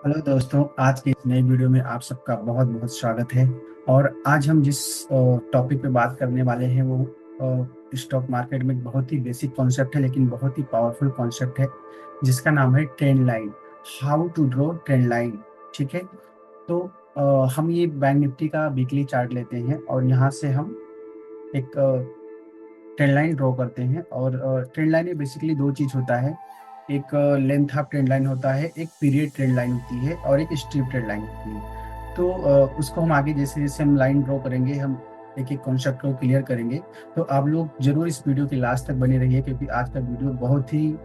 Hello दोस्तों, आज की इस नई वीडियो में आप सबका बहुत बहुत स्वागत है। और आज हम जिस टॉपिक पे बात करने वाले हैं वो स्टॉक मार्केट में एक बहुत ही बेसिक कॉन्सेप्ट है, लेकिन बहुत ही पावरफुल कॉन्सेप्ट है, जिसका नाम है trend line. How to draw trend line. ठीक है। तो हम ये बैंक निफ्टी का वीकली चार्ट लेते हैं और यहाँ से हम एक ट्रेंड लाइन ड्रॉ करते हैं। और ट्रेंड लाइन में बेसिकली दो चीज होता है। एक लेंथ ऑफ ट्रेंड लाइन होता है, एक पीरियड ट्रेंड लाइन होती है, और एक स्ट्रिप ट्रेंड लाइन होती है। तो उसको हम आगे जैसे जैसे हम लाइन ड्रॉ करेंगे, हम एक एक कॉन्सेप्ट को क्लियर करेंगे। तो आप लोग जरूर इस वीडियो के लास्ट तक बने रहिए, क्योंकि आज का वीडियो बहुत ही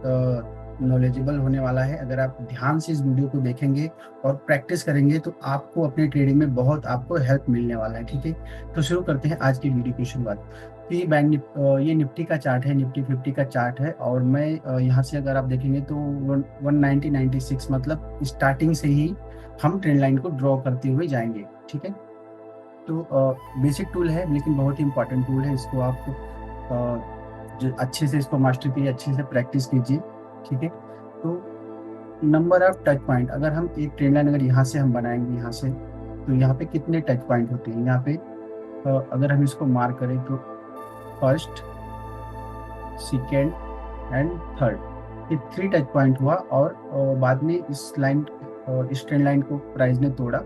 नॉलेजेबल होने वाला है। अगर आप ध्यान से इस वीडियो को देखेंगे और प्रैक्टिस करेंगे तो आपको अपने ट्रेडिंग में बहुत आपको हेल्प मिलने वाला है। ठीक है। तो शुरू करते हैं आज की वीडियो की शुरुआत। तो ये निफ्टी का चार्ट है, निफ्टी 50 का चार्ट है। और मैं यहाँ से अगर आप देखेंगे तो 190-96 मतलब स्टार्टिंग से ही हम ट्रेंड लाइन को ड्रॉ करते हुए जाएंगे। ठीक है। तो बेसिक टूल है, लेकिन बहुत ही इंपॉर्टेंट टूल है। इसको आप जो अच्छे से इसको मास्टर कीजिए, अच्छे से प्रैक्टिस कीजिए। ठीक है। तो नंबर ऑफ टच पॉइंट, अगर हम एक ट्रेंड लाइन अगर यहाँ से हम बनाएंगे यहाँ से, तो यहाँ पे कितने टच पॉइंट होते हैं यहाँ पे। अगर हम इसको मार्क करें तो फर्स्ट, सेकेंड एंड थर्ड, ये थ्री टच पॉइंट हुआ। और बाद में इस ट्रेंड लाइन को प्राइस ने तोड़ा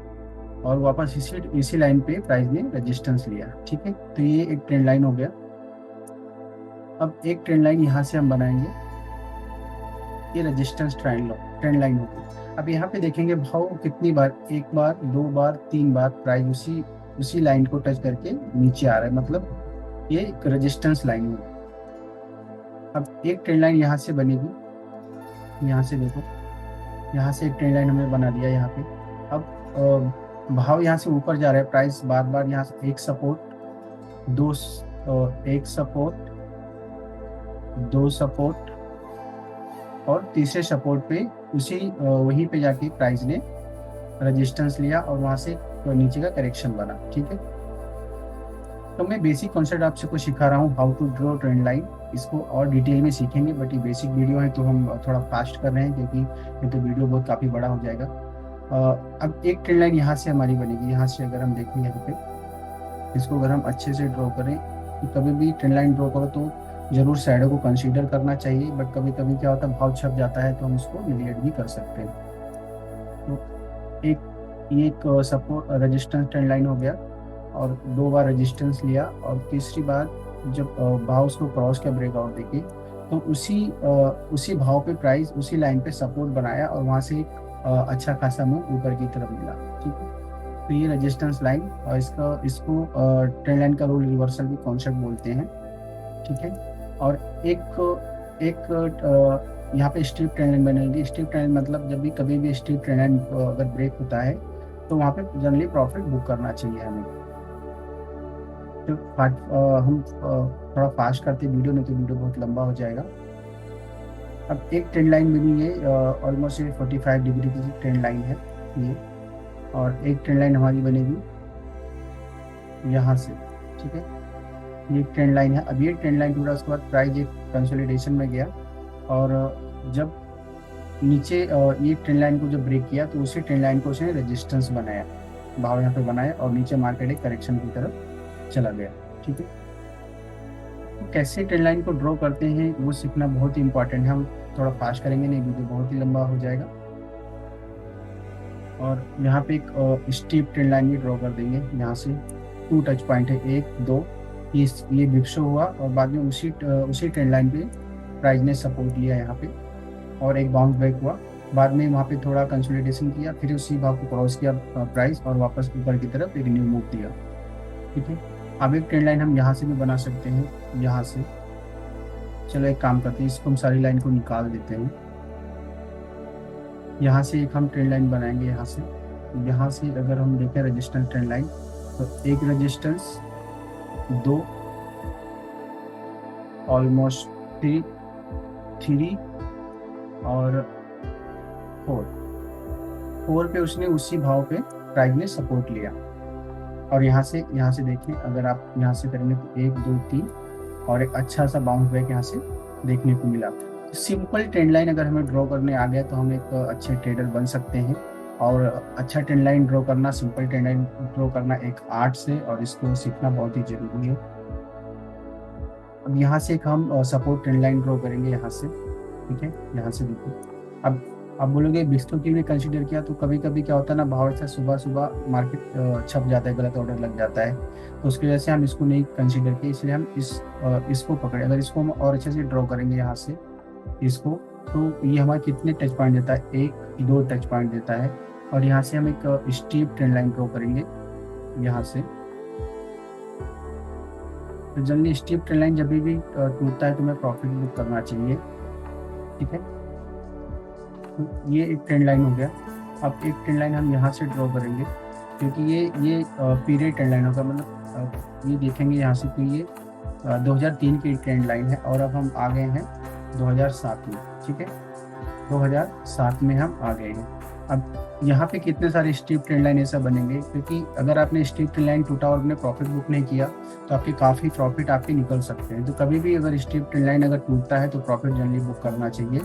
और वापस इसी इसी लाइन पे प्राइस ने रेजिस्टेंस लिया। ठीक है। तो ये एक ट्रेंड लाइन हो गया। अब एक ट्रेंड लाइन यहाँ से हम बनाएंगे, ये रेजिस्टेंस ट्रेंड लाइन होगी। अब यहाँ पे देखेंगे भाव कितनी बार, एक बार, दो बार, तीन बार प्राइस उसी उसी लाइन को टच करके नीचे आ रहा है, मतलब ये एक रेजिस्टेंस लाइन है। अब एक ट्रेंड लाइन यहाँ से बनेगी, यहाँ से देखो, यहाँ से एक ट्रेंड लाइन हमने बना दिया यहाँ पे। अब भाव यहाँ से ऊपर जा रहा है, प्राइस बार बार यहाँ से एक सपोर्ट, एक सपोर्ट, दो सपोर्ट और तीसरे सपोर्ट पे वहीं पे जाके प्राइस ने रेजिस्टेंस लिया और वहां से नीचे का करेक्शन बना। ठीक है। तो मैं बेसिक कॉन्सेप्ट आपसे कुछ सिखा रहा हूँ, how to draw trend line. इसको और डिटेल में सीखेंगे, बट ये बेसिक वीडियो है तो हम थोड़ा फास्ट कर रहे हैं, क्योंकि ये तो वीडियो बहुत काफ़ी बड़ा हो जाएगा। अब एक ट्रेंड लाइन यहाँ से हमारी बनेगी, यहाँ से अगर हम देखें यहाँ पे, इसको अगर हम अच्छे से ड्रॉ करें, तो कभी भी ट्रेंड लाइन ड्रॉ करो तो जरूर शैडो को कंसीडर करना चाहिए। बट कभी कभी क्या होता है, भाव छप जाता है तो हम उसको निगलेक्ट भी कर सकते हैं। तो ये एक सपोर्ट रेजिस्टेंस ट्रेंड लाइन हो गया, और दो बार रेजिस्टेंस लिया, और तीसरी बार जब भाव उसको क्रॉस का ब्रेकआउट देके, तो उसी भाव पे प्राइस उसी लाइन पे सपोर्ट बनाया और वहां से एक अच्छा खासा मूव ऊपर की तरफ मिला। ठीक है। तो ये रेजिस्टेंस लाइन, और इसको ट्रेंड लाइन का रोल रिवर्सल भी कॉन्सेप्ट बोलते हैं। ठीक है। और एक यहाँ पे स्ट्रिप ट्रेंड लाइन बनेगी। स्ट्रिप ट्रेंड मतलब जब भी कभी भी स्ट्रिप ट्रेंड लाइन अगर ब्रेक होता है तो वहाँ पे जनरली प्रॉफिट बुक करना चाहिए हमें। तो हम थोड़ा फास्ट करते वीडियो, नहीं तो वीडियो बहुत लंबा हो जाएगा। अब एक ट्रेंड लाइन बनी है, ऑलमोस्ट ये 45 डिग्री की ट्रेंड लाइन है ये। और एक ट्रेंड लाइन हमारी बनेगी यहाँ से। ठीक है। ये ट्रेंड लाइन है। अब ये ट्रेंड लाइन टूटा, उसके बाद प्राइस एक कंसोलिडेशन में गया, और जब नीचे ये ट्रेंड लाइन को जब ब्रेक किया तो उसी ट्रेंड लाइन को उसने रेजिस्टेंस बनाया, भाव यहाँ पे बनाया, और नीचे मार्केट एक करेक्शन की तरफ चला गया। ठीक है। तो कैसे ट्रेंड लाइन को ड्रॉ करते हैं वो सीखना बहुत ही इंपॉर्टेंट है। हम थोड़ा फास्ट करेंगे, नहीं वीडियो बहुत ही लंबा हो जाएगा। और यहाँ पे एक स्टीप ट्रेंड लाइन भी ड्रॉ कर देंगे। यहाँ से टू टच पॉइंट है, एक दो, ये बिप्सो हुआ, और बाद में उसी ट्रेंड लाइन पे प्राइस ने सपोर्ट लिया यहाँ पे, और एक बाउंस बैक हुआ। बाद में वहाँ पे थोड़ा कंसोलिडेशन किया, फिर उसी भाव को क्रॉस किया प्राइस, और वापस ऊपर की तरफ एक न्यू मूव दिया। ठीक है। अब एक ट्रेंड लाइन हम यहाँ से भी बना सकते हैं, यहाँ से। चलो एक काम करते हैं, इसको हम सारी लाइन को निकाल देते हैं। यहाँ से एक हम ट्रेंड लाइन बनाएंगे, यहाँ से अगर हम देखें रेजिस्टेंस ट्रेंड लाइन, तो एक रेजिस्टेंस, दो, ऑलमोस्ट थ्री और फोर पे उसने उसी भाव पे प्राइस ने सपोर्ट लिया। और यहाँ से देखिए, अगर आप यहाँ से करेंगे तो एक, दो, तीन, और एक अच्छा सा बाउंस बैक यहाँ से देखने को मिला। सिंपल ट्रेंड लाइन अगर हमें ड्रॉ करने आ गया तो हम एक अच्छे ट्रेडर बन सकते हैं। और अच्छा ट्रेंड लाइन ड्रॉ करना, सिंपल ट्रेंड लाइन ड्रॉ करना एक आर्ट से, और इसको सीखना बहुत ही जरूरी है। अब यहाँ से एक हम सपोर्ट ट्रेंड लाइन ड्रॉ करेंगे यहाँ से, ठीक है। यहाँ से देखो, अब बोलोगे बिस्टो की ने कंसीडर किया, तो कभी कभी क्या होता है ना, भाव से सुबह सुबह मार्केट छप जाता है, गलत ऑर्डर लग जाता है, तो उसकी वजह से हम इसको नहीं कंसीडर किए, इसलिए हम इसको पकड़े। अगर इसको हम और अच्छे से ड्रॉ करेंगे यहाँ से इसको, तो ये हमारा कितने टच पॉइंट देता है, 1 2 टच पॉइंट देता है। और यहाँ से हम एक स्टीप ट्रेंड लाइन ड्रॉ करेंगे यहाँ से। तो जनरली स्टीप ट्रेंड लाइन जब भी टूटता है तो हमें प्रॉफिट बुक करना चाहिए, ठीक है। तो ये एक ट्रेंड लाइन हो गया। अब एक ट्रेंड लाइन हम यहाँ से ड्रॉ करेंगे, क्योंकि ये पीरियड ट्रेंड लाइन होगा, मतलब ये देखेंगे यहाँ से, तो ये 2003 की ट्रेंड लाइन है, और अब हम आ गए हैं 2007 में, ठीक है। 2007 में हम आ गए हैं। अब यहाँ पे कितने सारे स्टीप ट्रेंड लाइन ऐसा बनेंगे, क्योंकि अगर आपने स्टीप ट्रेंड लाइन टूटा और आपने प्रॉफिट बुक नहीं किया, तो आपके काफ़ी प्रॉफिट आपके निकल सकते हैं। तो कभी भी अगर स्टीप ट्रेंड लाइन अगर टूटता है तो प्रॉफिट जनरली बुक करना चाहिए,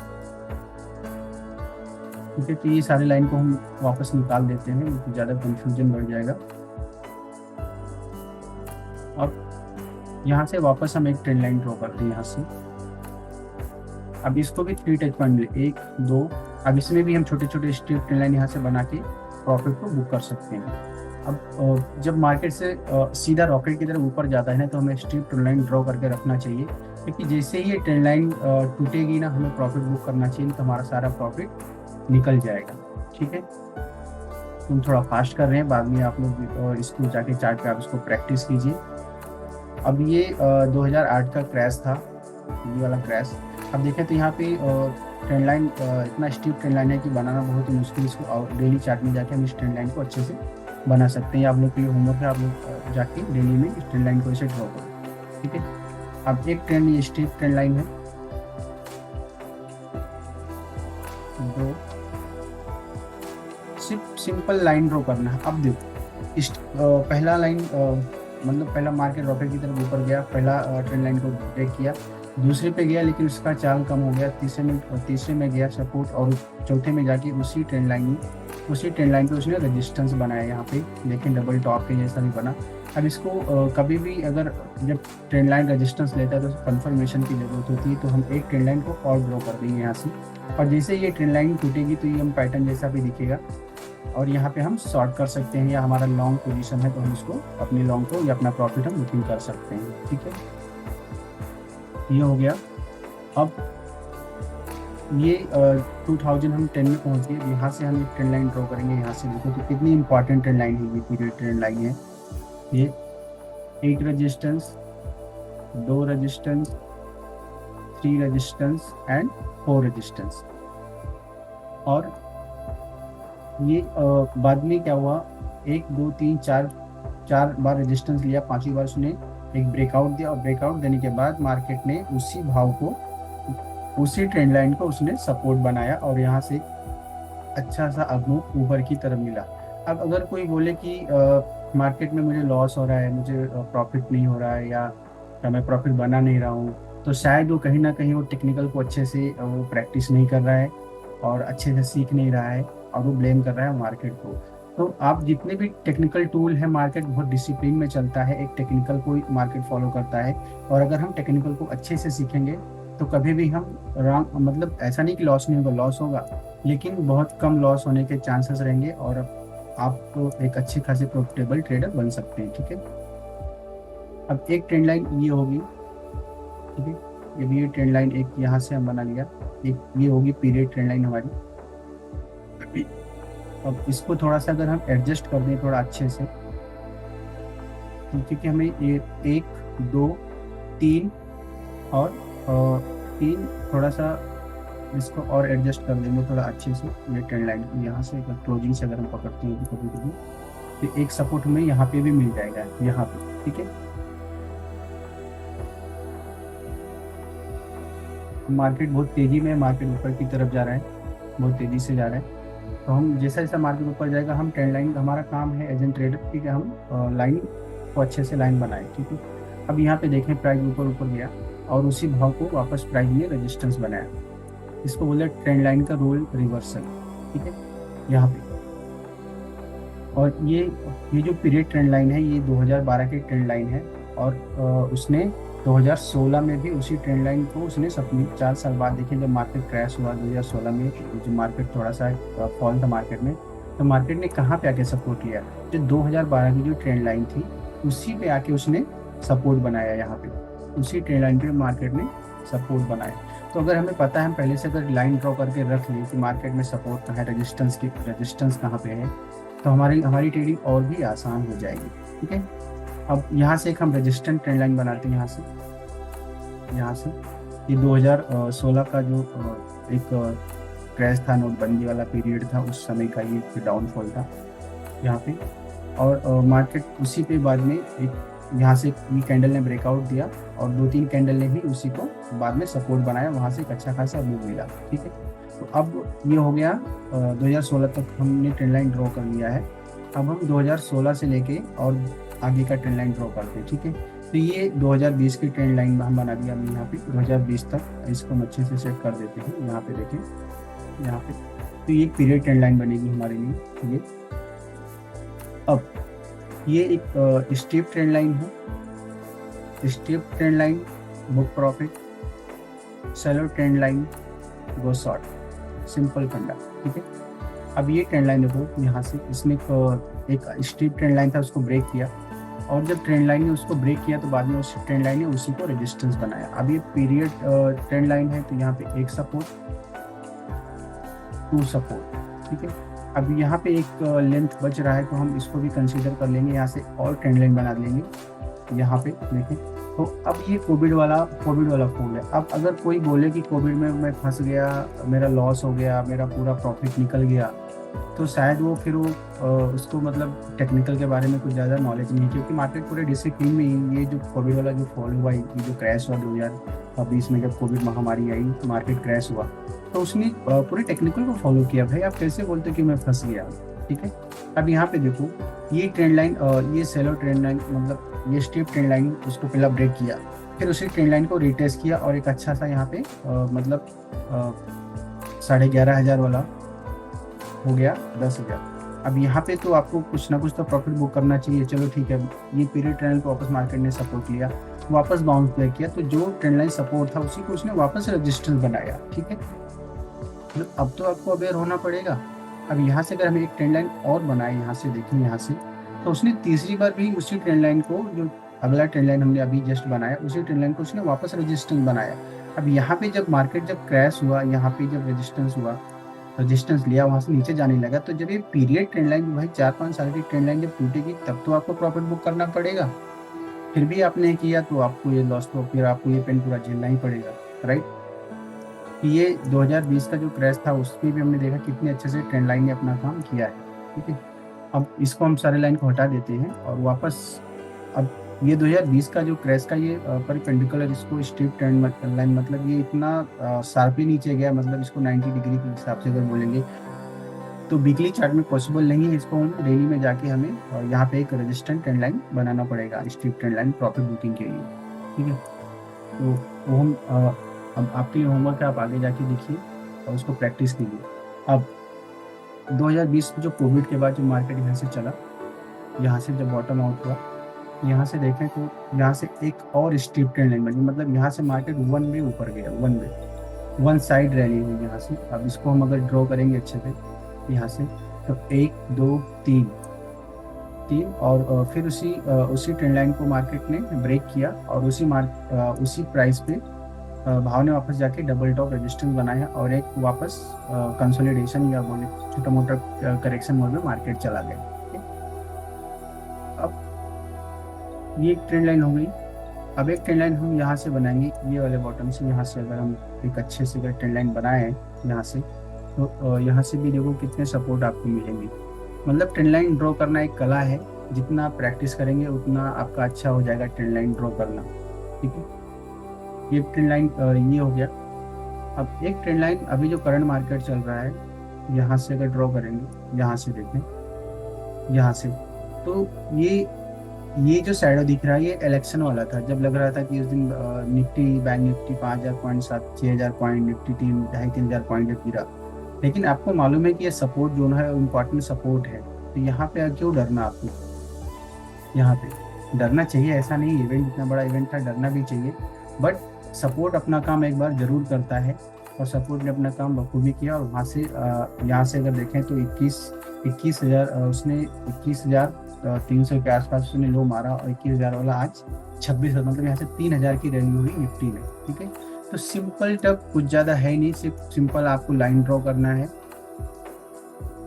ठीक है। तो ये सारी लाइन को हम वापस निकाल देते हैं, क्योंकि ज़्यादा कंफ्यूजन बढ़ जाएगा। अब यहाँ से वापस हम एक ट्रेंड लाइन ड्रॉ करते हैं यहाँ से। अब इसको भी 3 टच पॉइंट मिले, 1 2। अब इसमें भी हम छोटे छोटे स्ट्रिप ट्रेंड लाइन यहाँ से बना के प्रॉफिट को बुक कर सकते हैं। अब जब मार्केट से सीधा रॉकेट की तरफ ऊपर जाता है ना, तो हमें स्ट्रिप ट्रेंड लाइन ड्रॉ करके रखना चाहिए, क्योंकि जैसे ही ये ट्रेंड लाइन टूटेगी ना, हमें प्रॉफिट बुक करना चाहिए, तो हमारा सारा प्रॉफिट निकल जाएगा, ठीक है। तुम थोड़ा फास्ट कर रहे हैं, बाद में आप लोग इसको जाके चार्ट पे आप इसको प्रैक्टिस कीजिए। अब ये 2008 का क्रैश था, ये वाला क्रैश। अब देखें तो यहाँ पे ट्रेंड लाइन इतना स्टीप ट्रेंड लाइन है कि बनाना बहुत ही मुश्किल। इसको डेली चार्ट में जाके हम इस ट्रेंड लाइन को अच्छे से बना सकते हैं। आप लोग के लिए होमवर्क है, आप लोग जाके डेली में इस ट्रेंड लाइन को ऐसे ड्रॉ करो, ठीक है। अब एक ट्रेंड, ये स्टीप ट्रेंड लाइन है, 2 सिर्फ सिंपल लाइन ड्रॉ करना है। अब देखो पहला लाइन मतलब पहला मार्केट रॉकेट की तरफ ऊपर गया, पहला ट्रेंड लाइन को ब्रेक किया, दूसरे पे गया लेकिन उसका चाल कम हो गया, तीसरे में गया सपोर्ट, और चौथे में जाके उसी ट्रेंड लाइन पे उसने रेजिस्टेंस बनाया। यहाँ पे देखें डबल टॉप के जैसा भी बना। अब इसको कभी भी अगर जब ट्रेंड लाइन रेजिस्टेंस लेता है तो कंफर्मेशन की जरूरत होती है, तो हम एक ट्रेंड लाइन को और ड्रॉ कर देंगे यहाँ से, और जैसे ये ट्रेंड लाइन टूटेगी तो ये हम पैटर्न जैसा भी दिखेगा, और यहाँ पे हम शॉर्ट कर सकते हैं, या हमारा लॉन्ग पोजीशन है तो हम इसको अपने लॉन्ग को या अपना प्रॉफिट हम बुकिंग कर सकते हैं, ठीक है। ये हो गया। अब ये 2010 में पहुंच गए। यहाँ से हम एक ट्रेंड लाइन ड्रॉ करेंगे, यहाँ से देखो तो कितनी इंपॉर्टेंट ट्रेंड लाइन है, ये पीरियड ट्रेंड लाइन है। ये 1 resistance, 2 resistance, 3 resistance and 4 resistance. और ये बाद में क्या हुआ, 1 2 3 4 बार रेजिस्टेंस लिया, 5वीं बार उसने एक ब्रेकआउट दिया, और ब्रेकआउट देने के बाद मार्केट ने उसी भाव को, उसी ट्रेंड लाइन को उसने सपोर्ट बनाया, और यहाँ से अच्छा सा अगमूव ऊपर की तरफ मिला। अब अगर कोई बोले कि मार्केट में मुझे लॉस हो रहा है, मुझे प्रॉफिट नहीं हो रहा है, या मैं प्रॉफिट बना नहीं रहा हूँ, तो शायद वो कहीं ना कहीं वो टेक्निकल को अच्छे से वो प्रैक्टिस नहीं कर रहा है, और अच्छे से सीख नहीं रहा है, और वो ब्लेम कर रहा है मार्केट को। तो आप जितने भी टेक्निकल टूल है, मार्केट बहुत डिसिप्लिन में चलता है, एक टेक्निकल को मार्केट फॉलो करता है, और अगर हम टेक्निकल को अच्छे से सीखेंगे तो कभी भी हम रॉन्ग, मतलब ऐसा नहीं कि लॉस नहीं होगा, लॉस होगा, लेकिन बहुत कम लॉस होने के चांसेस रहेंगे, और आप तो एक अच्छे खासे प्रॉफिटेबल ट्रेडर बन सकते हैं, ठीक है। अब एक ट्रेंड लाइन ये होगी, ठीक है, ये भी ट्रेंड लाइन एक यहाँ से हम बना लिया, एक ये होगी पीरियड ट्रेंड लाइन हमारी। अब इसको थोड़ा सा अगर हम एडजस्ट कर दें थोड़ा अच्छे से, क्योंकि हमें ये 1 2 3 और 3 थोड़ा सा इसको और एडजस्ट कर देंगे थोड़ा अच्छे से। ये ट्रेंड लाइन यहाँ से अगर क्लोजिंग से अगर हम पकड़ते हैं तो कभी तो एक सपोर्ट हमें यहाँ पे भी मिल जाएगा, यहाँ पे, ठीक है। मार्केट बहुत तेजी में, मार्केट ऊपर की तरफ जा रहा है, बहुत तेजी से जा रहा है, तो हम जैसा जैसा मार्केट ऊपर जाएगा, हम ट्रेंड लाइन, हमारा काम है एज एन ट्रेडर कि हम लाइन को अच्छे से लाइन बनाए, ठीक है। अब यहाँ पे देखें प्राइस ऊपर गया, और उसी भाव को वापस प्राइस ने रेजिस्टेंस बनाया, इसको बोले ट्रेंड लाइन का रोल रिवर्सल, ठीक है। यहाँ पे और ये जो पीरियड ट्रेंड लाइन है ये 2012 की ट्रेंड लाइन है। और उसने 2016 में भी उसी ट्रेंड लाइन को उसने सपनी 4 साल बाद देखिए, जब मार्केट क्रैश हुआ 2016 में, जो मार्केट थोड़ा सा फॉल था मार्केट में, तो मार्केट ने कहाँ पे आके सपोर्ट किया? जो 2012 की जो ट्रेंड लाइन थी उसी पे आके उसने सपोर्ट बनाया। यहाँ पे उसी ट्रेंड लाइन पे मार्केट ने सपोर्ट बनाया। तो अगर हमें पता है, हम पहले से अगर लाइन ड्रॉ करके रख लें कि मार्केट में सपोर्ट कहाँ है, रेजिस्टेंस कहाँ पे है, तो हमारी हमारी ट्रेडिंग और भी आसान हो जाएगी। ठीक है, अब यहाँ से एक हम रेजिस्टेंट ट्रेंड लाइन बनाते हैं। यहाँ से ये 2016 का जो एक क्रैश था, नोटबंदी वाला पीरियड था, उस समय का ये डाउनफॉल था यहाँ पे। और मार्केट उसी पे बाद में एक यहाँ से ये कैंडल ने ब्रेकआउट दिया और 2-3 कैंडल ने भी उसी को बाद में सपोर्ट बनाया, वहाँ से एक अच्छा खासा मूव मिला। ठीक है, तो अब ये हो गया 2016 तक हमने ट्रेंड लाइन ड्रॉ कर लिया है। अब हम 2016 से लेके और आगे का ट्रेंड लाइन ड्रॉ करते हैं। ठीक है, तो ये 2020 की ट्रेंड लाइन हम बना दिया हमने यहाँ पे 2020 तक। इसको हम अच्छे से सेट कर देते हैं। यहाँ पे देखें, यहाँ पे तो ये एक पीरियड ट्रेंड लाइन बनेगी हमारे लिए। ये अब ये एक स्टेप ट्रेंड लाइन है। Step trend line book profit, seller trend line गो शॉर्ट, सिंपल फंडा। ठीक है, अब ये ट्रेंड लाइन देखो, यहाँ से इसने एक स्टेप ट्रेंड लाइन था, उसको ब्रेक किया, और जब ट्रेंड लाइन ने उसको ब्रेक किया तो बाद में उस ट्रेंड लाइन ने उसी को रेजिस्टेंस बनाया। अब ये पीरियड ट्रेंड लाइन है, तो यहाँ पे एक सपोर्ट, 2 सपोर्ट। ठीक है, अब यहाँ पे एक लेंथ बच रहा है, तो हम इसको भी कंसीडर कर लेंगे, यहाँ से और ट्रेंड लाइन बना लेंगे। यहाँ पे देखें, तो अब ये कोविड वाला फॉल है। अब अगर कोई बोले कि कोविड में मैं फंस गया, मेरा लॉस हो गया, मेरा पूरा प्रॉफिट निकल गया, तो शायद वो फिर वो उसको मतलब टेक्निकल के बारे में कुछ ज़्यादा नॉलेज नहीं है, क्योंकि मार्केट पूरे डिसिप्लिन में ही ये जो कोविड वाला जो फॉल हुआ, ये जो क्रैश हुआ 2020 में, जब कोविड महामारी आई तो मार्केट क्रैश हुआ, तो उसने पूरे टेक्निकल को फॉलो किया। भाई आप कैसे बोलते कि मैं फंस गया? ठीक है, अब यहाँ पे देखो, ये ट्रेंड लाइन, ये सेलर ट्रेंड लाइन, मतलब ये स्टेप ट्रेंड लाइन, उसको पहला ब्रेक किया, फिर उसी ट्रेंड लाइन को रिटेस्ट किया और एक अच्छा सा यहाँ पे मतलब 11,500 वाला हो गया 10,000। अब यहाँ पे तो आपको कुछ ना कुछ तो प्रॉफिट बुक करना चाहिए। चलो ठीक है, ये पीरियड ट्रेंड को वापस मार्केट ने सपोर्ट लिया, वापस बाउंस बैक किया, तो जो ट्रेंड लाइन सपोर्ट था उसी को उसने वापस रेजिस्टेंस बनाया। ठीक है, तो अब तो आपको अवेयर होना पड़ेगा। अब यहाँ से अगर हमें एक ट्रेंड लाइन और बनाए, यहाँ से देखें, यहाँ से, तो उसने तीसरी बार भी उसी ट्रेंड लाइन को, जो अगला ट्रेंड लाइन हमने अभी जस्ट बनाया, उसी ट्रेंड लाइन को उसने वापस रेजिस्टेंस बनाया। अब यहाँ पे जब मार्केट जब क्रैश हुआ, यहाँ पे जब रेजिस्टेंस लिया, वहाँ से नीचे जाने लगा, तो जब ये पीरियड ट्रेंड लाइन, भाई 4-5 साल की ट्रेंड लाइन जब टूटेगी तब तो आपको प्रॉफिट बुक करना पड़ेगा। फिर भी आपने किया तो आपको ये लॉस, तो फिर आपको ये पेन पूरा झेलना ही पड़ेगा, राइट। ये 2020 का जो क्रैश था उसमें भी हमने देखा कितने अच्छे से ट्रेंड लाइन ने अपना काम किया है। ठीक है, अब इसको हम सारे लाइन को हटा देते हैं और वापस, अब ये 2020 का जो क्रैश का ये परपेंडिकुलर, इसको स्ट्रिप ट्रेंड लाइन, मतलब ये इतना शार्पली नीचे गया, मतलब इसको 90 डिग्री के हिसाब से अगर बोलेंगे तो वीकली चार्ट में पॉसिबल नहीं है। इसको हम डेली में जाके हमें यहाँ पे एक रेजिस्टेंट ट्रेंड लाइन बनाना पड़ेगा, strip trend line profit booking के लिए। ठीक है, तो वो हम अब आपके लिए होमवर्क है, आप आगे जाके देखिए और उसको प्रैक्टिस कीजिए। अब 2020 जो कोविड के बाद जो मार्केट यहाँ से चला, यहाँ से जब बॉटम आउट हुआ, यहाँ से देखें तो यहाँ से एक और स्टीप ट्रेंड लाइन बनी, मतलब यहाँ से मार्केट वन वे ऊपर गया, वन साइड रैली हुई यहाँ से। अब इसको हम अगर ड्रॉ करेंगे अच्छे से यहाँ से, तो 1 2 3 और फिर उसी ट्रेंड लाइन को मार्केट ने ब्रेक किया और उसी प्राइस पे भाव ने वापस जाके डबल टॉप रेजिस्टेंस बनाया और एक वापस कंसोलिडेशन या बोले छोटा मोटा करेक्शन मोड में मार्केट चला गया। अब ये एक ट्रेंड लाइन हो गई। अब एक ट्रेंड लाइन हम यहाँ से बनाएंगे, ये वाले बॉटम से, यहाँ से अगर हम एक अच्छे से अगर ट्रेंड लाइन बनाए यहाँ से, तो यहाँ से भी देखो कितने सपोर्ट आपको मिलेंगे। मतलब ट्रेंड लाइन ड्रॉ करना एक कला है, जितना आप प्रैक्टिस करेंगे उतना आपका अच्छा हो जाएगा ट्रेंड लाइन ड्रॉ करना। ठीक है, ये ट्रेंड लाइन ये हो गया। अब एक ट्रेंड लाइन अभी जो करंट मार्केट चल रहा है, यहाँ से अगर ड्रॉ करेंगे, यहाँ से देखें, यहाँ से, तो ये जो शैडो दिख रहा है ये इलेक्शन वाला था, जब लग रहा था कि उस दिन Nifty, bank Nifty 5,000 point, 6,000 point, Nifty 3,500-3,000 point गिरा। लेकिन आपको मालूम है कि ये सपोर्ट जोन है, इम्पॉर्टेंट सपोर्ट है। तो यहाँ पे क्यों डरना आपको? यहाँ पे डरना चाहिए ऐसा नहीं, इवेंट इतना बड़ा इवेंट था, डरना भी चाहिए। बट सपोर्ट अपना काम एक बार जरूर करता है, और सपोर्ट ने अपना काम बखूबी किया। और वहाँ से यहाँ से अगर देखें तो 21,000 उसने 21,300 के आसपास उसने लो मारा, और 21,000 वाला आज 26,000, मतलब यहाँ से 3,000 की रैली हुई निफ्टी में। ठीक है, तो सिंपल टफ कुछ ज़्यादा है नहीं, सिर्फ सिंपल आपको लाइन ड्रॉ करना है।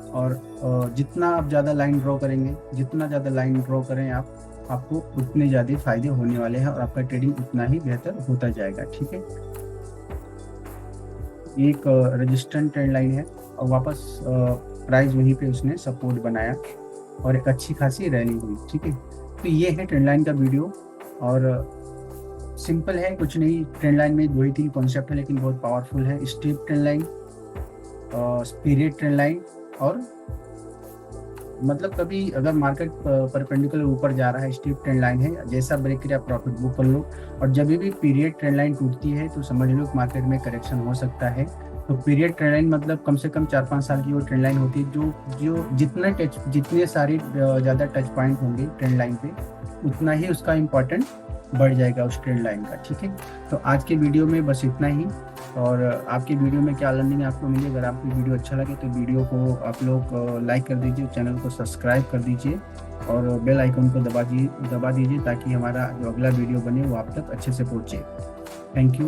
और जितना आप ज़्यादा लाइन ड्रॉ करेंगे, जितना ज़्यादा लाइन ड्रॉ करें आपको उतने ज़्यादा फायदे होने वाले हैं, और आपका ट्रेडिंग उतना ही बेहतर होता जाएगा। ठीक है, एक रेजिस्टेंट ट्रेंड लाइन है, और वापस प्राइस वहीं पे उसने सपोर्ट बनाया, और एक अच्छी खासी रैली हुई। ठीक है, तो ये है ट्रेंड लाइन का वीडियो, और सिंपल है, कुछ नहीं। ट्रेंड लाइन में 2 ही 3 कॉन्सेप्ट है, लेकिन बहुत पावरफुल है। Step trend line, period trend line, और मतलब कभी अगर मार्केट परपेंडिकुलर ऊपर जा रहा है, स्टीप ट्रेंड लाइन है, जैसा ब्रेक करे आप प्रॉफिट बुक कर लो। और जब भी पीरियड ट्रेंड लाइन टूटती है तो समझ लो मार्केट में करेक्शन हो सकता है। तो पीरियड ट्रेंड लाइन मतलब कम से कम 4-5 साल की वो ट्रेंड लाइन होती है, जो जितने सारे ज़्यादा टच पॉइंट होंगे ट्रेंड लाइन पे, उतना ही उसका इम्पोर्टेंट बढ़ जाएगा उस ट्रेंड लाइन का। ठीक है, तो आज के वीडियो में बस इतना ही। और आपकी वीडियो में क्या लर्निंग आपको मिली, अगर आपकी वीडियो अच्छा लगे तो वीडियो को आप लोग लाइक कर दीजिए, चैनल को सब्सक्राइब कर दीजिए, और बेल आइकन को दबा दीजिए, ताकि हमारा जो अगला वीडियो बने वो आप तक अच्छे से पहुँचे। Thank you.